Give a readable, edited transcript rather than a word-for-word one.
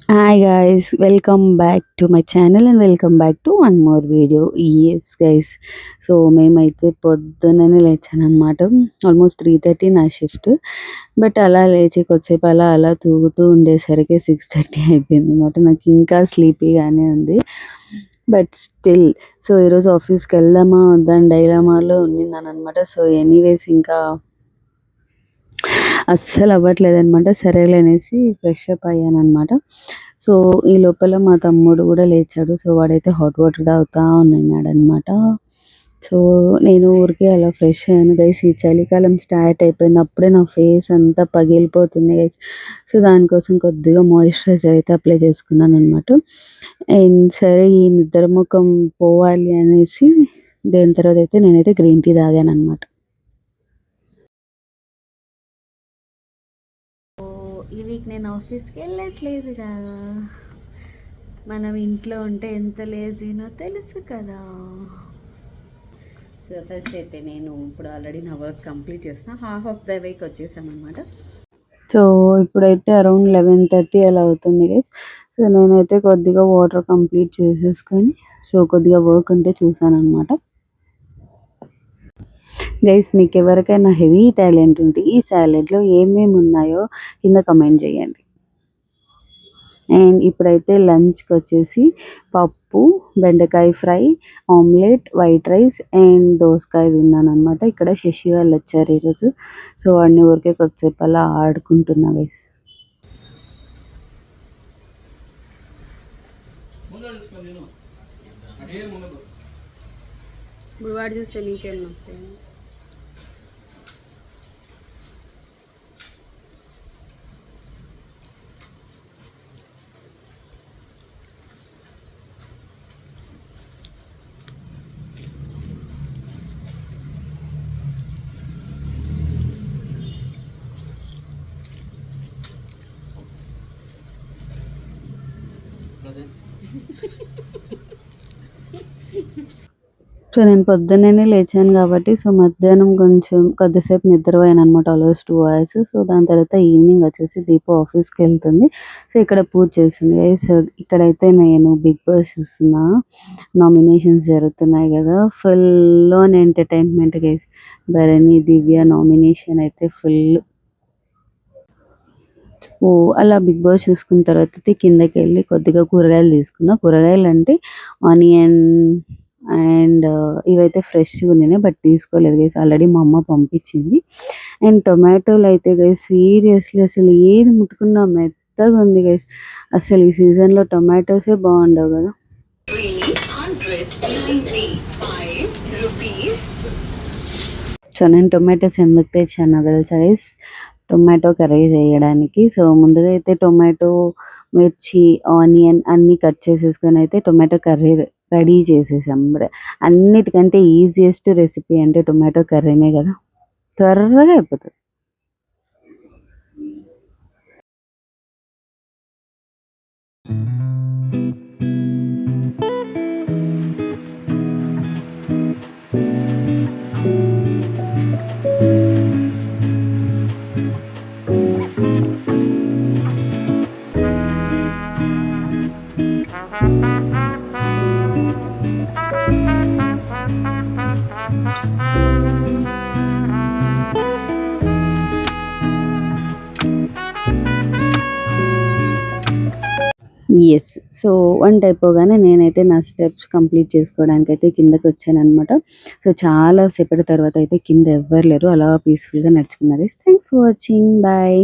Hi guys, welcome back to my channel and welcome back to one more video. Yes guys, so మేమైతే పొద్దున్ననే లేచాననమాట. Almost 3:30 నా shift. But అలా లేచి కొద్దిసేపు అలా తూగుతూ ఉండేసరికి 6:30 అయిపోయిందనమాట. నాకు ఇంకా స్లీపీగానే ఉంది. బట్ స్టిల్ ఈరోజు ఆఫీస్‌కెళ్దామా వద్దా అని డైలమాలో ఉండిన్నాననమాట. ఎనీవేస్ ఇంకా అస్సలు అవ్వట్లేదనమాట. సరేలే అనేసి ఫ్రెష్ అప్ అయ్యాననమాట. సో, ఈ లోపల మా తమ్ముడు గూడా లేచాడు. వాడైతే హాట్ వాటర్ తాగుతా ఉన్నాడనమాట. సో, నేను ఊరికే అలా ఫ్రెష్ అయ్యాను గైస్. ఈ చలికాలం స్టార్ట్ అయిపోయింది. అప్పుడే నా ఫేస్ అంతా పగిలిపోతుంది గైస్. దానికోసం కొద్దిగా మాయిశ్చరైజర్ అయితే అప్లై చేసుకున్నాననమాట. అండ్ సరే ఈ నిద్ర మొఖం పోవాలి అనేసి దాని తర్వాత అయితే నేనైతే గ్రీన్ టీ తాగాననమాట. ఈ వీక్ నేను ఆఫీస్‌కి వెళ్ళట్లేదు కదా! మనం ఇంట్లో ఉంటే ఎంత లేజీనో తెలుసు కదా! ఫస్ట్ అయితే నేను ఇప్పుడు ఆల్రెడీ నా వర్క్ కంప్లీట్ చేసిన. హాఫ్ ఆఫ్ ద వేకి వచ్చేసామనమాట. ఇప్పుడైతే అరౌండ్ 11:30 అలా అవుతుంది గైస్. నేనైతే కొద్దిగా వాటర్ కంప్లీట్ చేసేసుకొని కొద్దిగా వర్క్ ఉంటే చూసాననమాట. గైస్ మీకు ఎవరికైనా హెవీ టాలెంట్ ఉంటే ఈ సాలెడ్‌లో ఏమేమి ఉన్నాయో కింద కమెంట్ చేయండి. అండ్ ఇప్పుడైతే లంచ్‌కి వచ్చేసి పప్పు, బెండకాయ fry, omelette, white rice and దోసకాయ తిన్నాననమాట. ఇక్కడ శశి వాళ్ళు వచ్చారు ఈరోజు. వాడిని ఊరికే కొద్దిసేపు అలా ఆడుకుంటున్నా గైస్. ఇప్పుడు వాడు చూస్తే నీకేం నొస్తాయి? నేను పొద్దున్నే లేచాను కాబట్టి మధ్యాహ్నం కొంచెం కొద్దిసేపు నిద్రపోయాననమాట. Almost 2 hours. దాని తర్వాత ఈవినింగ్ వచ్చేసి దీపు ఆఫీస్‌కెళ్తుంది. ఇక్కడ పూజ చేసింది గైస్. ఇక్కడైతే నేను బిగ్ బాస్ చూస్తున్నా. నామినేషన్స్ జరుగుతున్నాయి కదా! Full on entertainment guys. Bharani, Divya nomination అయితే ఫుల్. అలా బిగ్ బాస్ చూసుకున్న తర్వాత అయితే కిందకెళ్ళి కొద్దిగా కూరగాయలు తీసుకున్నా. కూరగాయలంటే ఆనియన్ అండ్ ఇవైతే ఫ్రెష్‌గా ఉన్నాయి. బట్ తీసుకోలేదు గైస్. ఆల్రెడీ మా అమ్మ పంపించింది. అండ్ టొమాటోలయితే గైస్ సీరియస్‌లీ అసలు ఏది ముట్టుకున్నా మెత్తగా ఉంది గైస్. అసలు ఈ సీజన్‌లో టొమాటోసే బాగుండవు కదా! నేను టొమాటోస్ ఎందుకు తెచ్చానో తెలుసా గైస్? టొమాటో కర్రీ చేయడానికి. ముందుగా అయితే టొమాటో, మిర్చి, ఆనియన్ అన్నీ కట్ చేసేసుకొని అయితే టొమాటో కర్రీ రెడీ చేసేసాం. అన్నిటికంటే ఈజియెస్ట్ రెసిపీ అంటే టొమాటో కర్రీనే కదా! త్వరగా అయిపోతది. యెస్. వంట అయిపోగానే నేనైతే నా స్టెప్స్ కంప్లీట్ చేసుకోవడానికైతే కిందకొచ్చాననమాట. చాలా సేపటి తర్వాత అయితే కింద ఎవ్వరు లేరు. అలా పీస్‌ఫుల్‌గా నడుచుకున్నా guys. Thanks for watching. Bye.